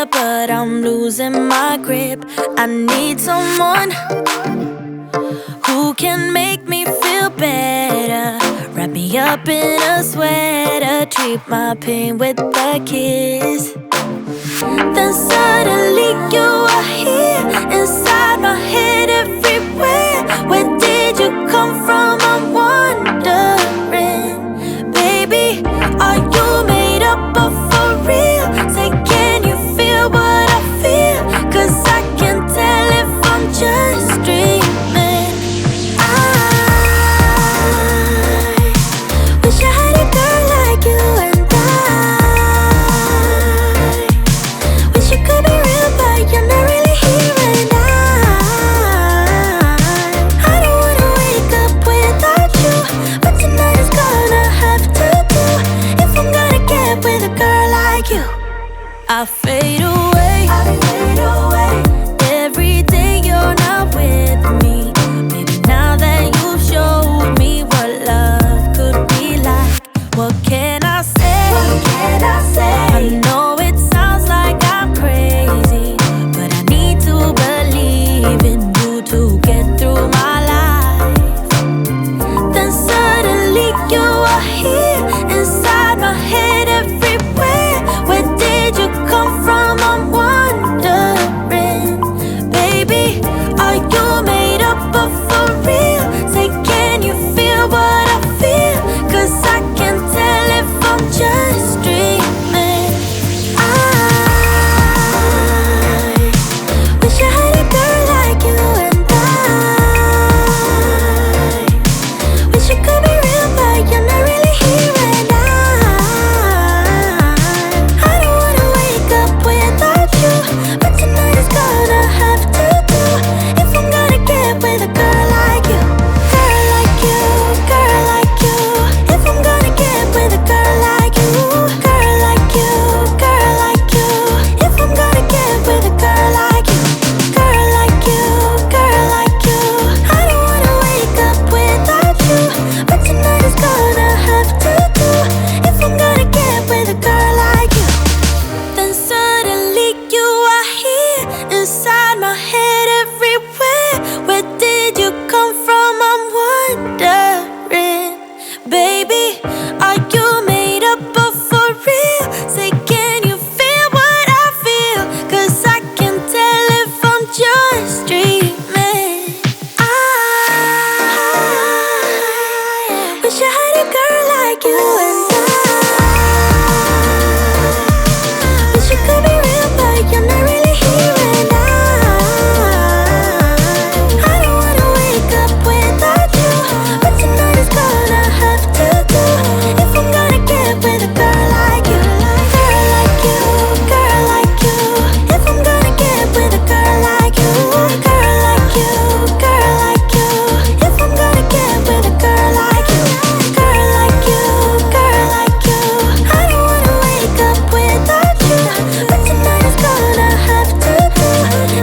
better, but I'm losing my grip. I need someone who can make me feel better. Wrap me up in a sweater, treat my pain with a kiss. Then suddenly you are here, inside my head, everywhere. Where did you come from? I'm wondering. Baby, are you made up of for real? Say, can you feel what I feel? 'Cause I can tell if I'm just dreaming. I wish I had a girl like you, and I wish you could be real, but you're not really here. And I don't wanna wake up without you, but tonight is gonna have to do. If I'm gonna get with a girl like you, I fade away, every day you're not with me. Maybe now that you've showed me what love could be like, what can I say? I know it sounds like I'm crazy, but I need to believe in you to get through my life. Then suddenly you are here, inside my head, everywhere. Where did you come from? I'm wondering. Baby, are you made up of for real? Say, can you feel what I feel? 'Cause I can tell if I'm just dreaming. I wish I had a girl like you, and I wish you could be real, but you're not really here. And I don't wanna wake up without you, but tonight is gonna have to do. If I'm gonna get with a girl like you, girl like you, girl like you. If I'm gonna get with a girl like you, girl like you, girl like you. If I'm gonna get with a girl like you, girl like you, girl like you. I don't wanna wake up without you, but tonight is gonna have to do. If I'm gonna get with a girl like you. Then suddenly you are here, inside my head, everywhere. Where did you come from? I'm wondering. Baby, are you made up of for real? Say, can you feel what I feel? 'Cause I can tell if I'm just dreaming. I wish I had a girl like you, and I wish you could be real, but you're not really here. And I don't wanna wake up without you, but tonight is gonna have to do. If I'm gonna get with a girl like you, girl like you, girl like you. If I'm gonna get with a girl like you, girl like you, girl like you. If I'm gonna get with a girl like you, girl like you, girl like you. I don't wanna wake up without you, but tonight is gonna have to do.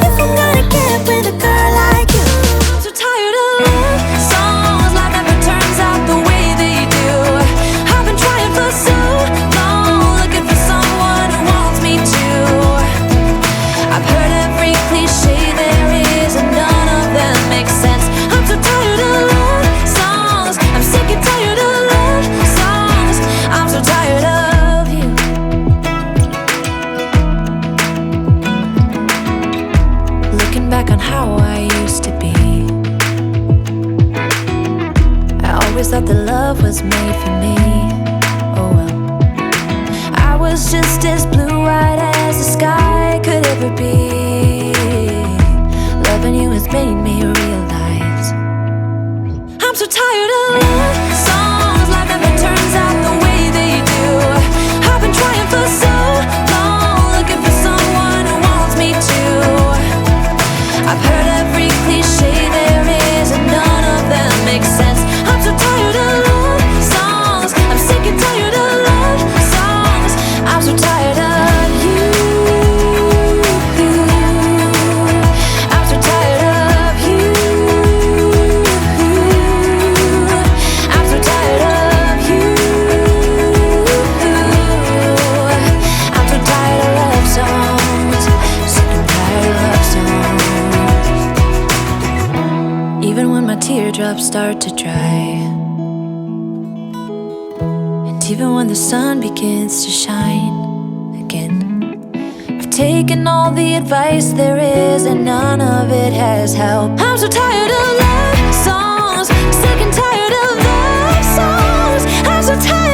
If I'm gonna get with a girl like you. I'm so tired of love songs like never turns out the way they do. I've been trying for so long, looking for someone who wants me to. I've heard every cliche there is, and none of them make sense. I'm so tired of love songs. I'm sick and tired of love songs. I'm so tired of you. Looking back on how I used to be, I always thought that love was made for me. Oh well, I was just as blue-eyed as the sky could ever be. Loving you has made me realize I'm so tired of love songs like never turns out the way they do. I've been trying for so long, looking for someone who wants me to. I've heard every cliche there is, and none of them make sense. I'm so tired of love songs. teardrops start to dry. And even when the sun begins to shine again, I've taken all the advice there is and none of it has helped. I'm so tired of love songs, sick and tired of love songs. I'm so tired